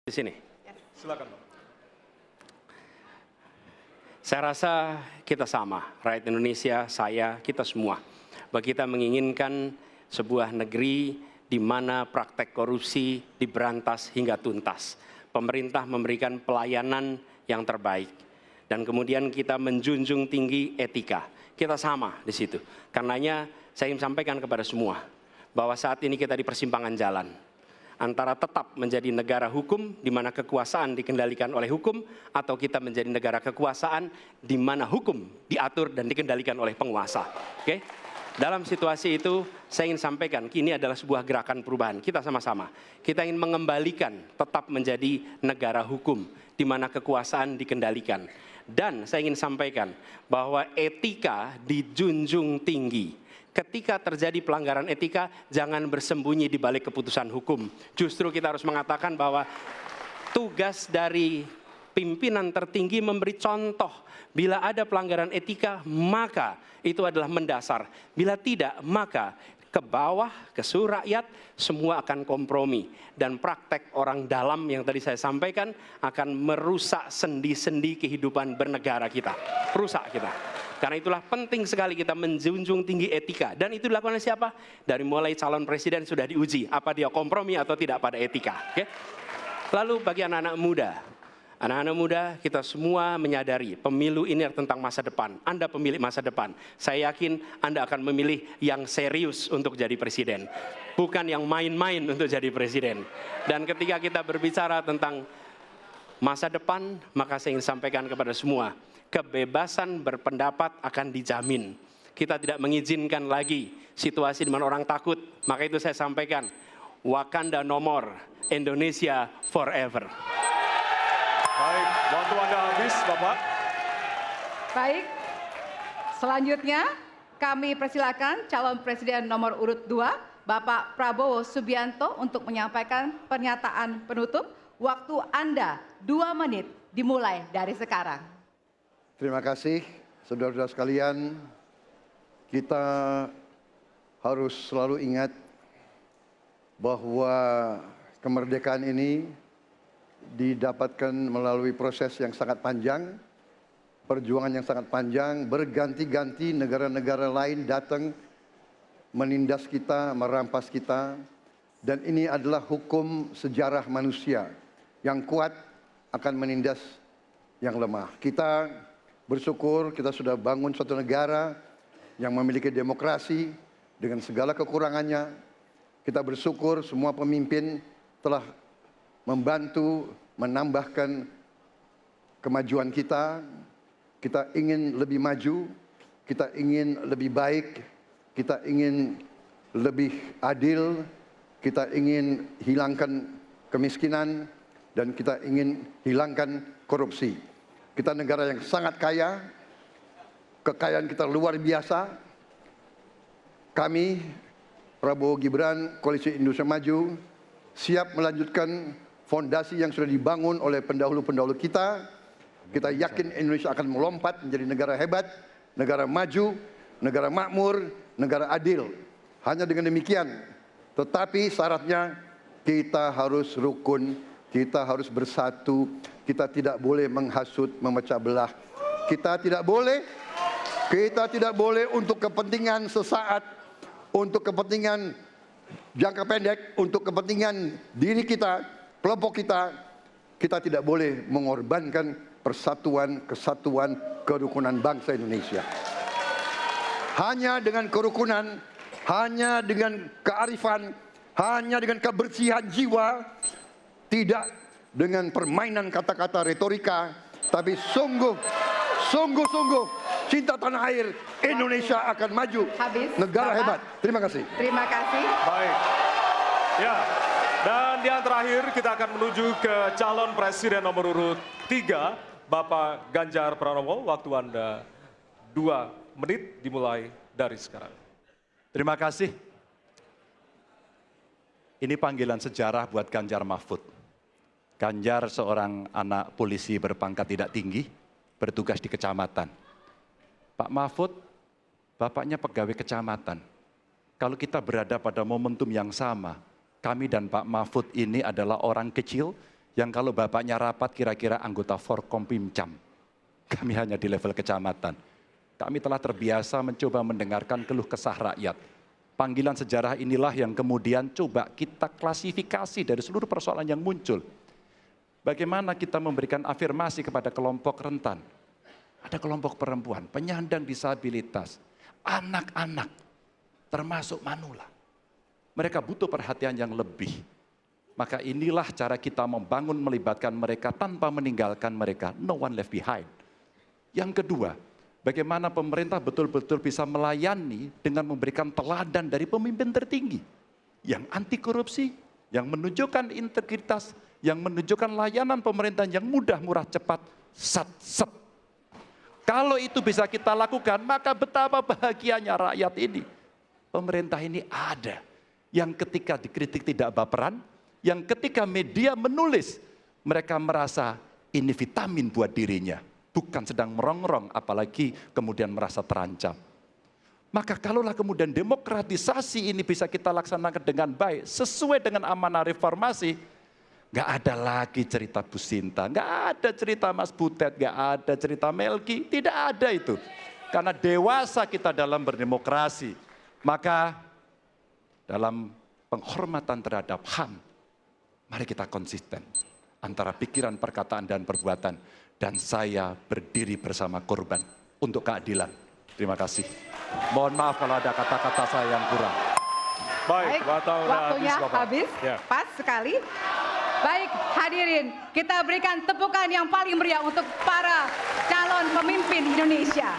Di sini. Silakan, Pak. Saya rasa kita sama, rakyat Indonesia, saya, kita semua. Bahwa kita menginginkan sebuah negeri di mana praktek korupsi diberantas hingga tuntas. Pemerintah memberikan pelayanan yang terbaik. Dan kemudian kita menjunjung tinggi etika. Kita sama di situ. Karenanya saya ingin sampaikan kepada semua bahwa saat ini kita di persimpangan jalan antara tetap menjadi negara hukum di mana kekuasaan dikendalikan oleh hukum, atau kita menjadi negara kekuasaan di mana hukum diatur dan dikendalikan oleh penguasa. Oke? Dalam situasi itu saya ingin sampaikan ini adalah sebuah gerakan perubahan. Kita sama-sama. Kita ingin mengembalikan tetap menjadi negara hukum di mana kekuasaan dikendalikan. Dan saya ingin sampaikan bahwa etika dijunjung tinggi. Ketika terjadi pelanggaran etika, jangan bersembunyi di balik keputusan hukum. Justru kita harus mengatakan bahwa tugas dari pimpinan tertinggi memberi contoh. Bila ada pelanggaran etika, maka itu adalah mendasar. Bila tidak, maka ke bawah, ke seluruh rakyat, semua akan kompromi. Dan praktek orang dalam yang tadi saya sampaikan akan merusak sendi-sendi kehidupan bernegara kita. Rusak kita. Karena itulah penting sekali kita menjunjung tinggi etika. Dan itu dilakukan oleh siapa? Dari mulai calon presiden sudah diuji. Apa dia kompromi atau tidak pada etika. Okay? Lalu bagi anak-anak muda. Anak-anak muda kita semua menyadari pemilu ini tentang masa depan. Anda pemilik masa depan. Saya yakin Anda akan memilih yang serius untuk jadi presiden. Bukan yang main-main untuk jadi presiden. Dan ketika kita berbicara tentang masa depan, maka saya ingin sampaikan kepada semua. Kebebasan berpendapat akan dijamin. Kita tidak mengizinkan lagi situasi di mana orang takut. Maka itu saya sampaikan, Wakanda no more, Indonesia forever. Baik, waktu Anda habis, Bapak. Baik, selanjutnya kami persilakan calon presiden nomor urut 2, Bapak Prabowo Subianto untuk menyampaikan pernyataan penutup. Waktu Anda 2 menit dimulai dari sekarang. Terima kasih, saudara-saudara sekalian. Kita harus selalu ingat bahwa kemerdekaan ini didapatkan melalui proses yang sangat panjang, perjuangan yang sangat panjang, berganti-ganti negara-negara lain datang menindas kita, merampas kita, dan ini adalah hukum sejarah manusia. Yang kuat akan menindas yang lemah. Kita bersyukur kita sudah bangun suatu negara yang memiliki demokrasi dengan segala kekurangannya. Kita bersyukur semua pemimpin telah membantu menambahkan kemajuan kita. Kita ingin lebih maju, kita ingin lebih baik, kita ingin lebih adil, kita ingin hilangkan kemiskinan, dan kita ingin hilangkan korupsi. Kita negara yang sangat kaya, kekayaan kita luar biasa. Kami, Prabowo Gibran, Koalisi Indonesia Maju, siap melanjutkan fondasi yang sudah dibangun oleh pendahulu-pendahulu kita. Kita yakin Indonesia akan melompat menjadi negara hebat, negara maju, negara makmur, negara adil. Hanya dengan demikian, tetapi syaratnya kita harus rukun, kita harus bersatu, kita tidak boleh menghasut, memecah belah. Kita tidak boleh untuk kepentingan sesaat, untuk kepentingan jangka pendek, untuk kepentingan diri kita, kelompok kita, kita tidak boleh mengorbankan persatuan, kesatuan, kerukunan bangsa Indonesia. Hanya dengan kerukunan, hanya dengan kearifan, hanya dengan kebersihan jiwa, tidak dengan permainan kata-kata retorika, tapi sungguh cinta tanah air, Indonesia akan maju. Habis, negara Bapak. hebat. Terima kasih. Terima kasih. Baik. Ya, dan yang terakhir kita akan menuju ke calon presiden nomor urut 3, Bapak Ganjar Pranowo. Waktu Anda 2 menit dimulai dari sekarang. Terima kasih. Ini panggilan sejarah buat Ganjar Mahfud. Ganjar seorang anak polisi berpangkat tidak tinggi, bertugas di kecamatan. Pak Mahfud, bapaknya pegawai kecamatan. Kalau kita berada pada momentum yang sama, kami dan Pak Mahfud ini adalah orang kecil yang kalau bapaknya rapat kira-kira anggota Forkompimcam. Kami hanya di level kecamatan. Kami telah terbiasa mencoba mendengarkan keluh kesah rakyat. Panggilan sejarah inilah yang kemudian coba kita klasifikasi dari seluruh persoalan yang muncul. Bagaimana kita memberikan afirmasi kepada kelompok rentan. Ada kelompok perempuan, penyandang disabilitas, anak-anak, termasuk manula. Mereka butuh perhatian yang lebih. Maka inilah cara kita membangun melibatkan mereka tanpa meninggalkan mereka. No one left behind. Yang kedua, bagaimana pemerintah betul-betul bisa melayani dengan memberikan teladan dari pemimpin tertinggi. Yang anti korupsi, yang menunjukkan integritas, yang menunjukkan layanan pemerintahan yang mudah, murah, cepat, sat. Kalau itu bisa kita lakukan, maka betapa bahagianya rakyat ini. Pemerintah ini ada. Yang ketika dikritik tidak baperan, yang ketika media menulis, mereka merasa ini vitamin buat dirinya. Bukan sedang merongrong, apalagi kemudian merasa terancam. Maka kalaulah kemudian demokratisasi ini bisa kita laksanakan dengan baik, sesuai dengan amanah reformasi, nggak ada lagi cerita Bu Sinta, nggak ada cerita Mas Butet, nggak ada cerita Melki, tidak ada itu. Karena dewasa kita dalam berdemokrasi, maka dalam penghormatan terhadap HAM, mari kita konsisten antara pikiran, perkataan, dan perbuatan. Dan saya berdiri bersama korban untuk keadilan. Terima kasih. Mohon maaf kalau ada kata-kata saya yang kurang. Baik, waktunya Bapak. habis, Ya. pas sekali. Baik, hadirin, kita berikan tepukan yang paling meriah untuk para calon pemimpin Indonesia.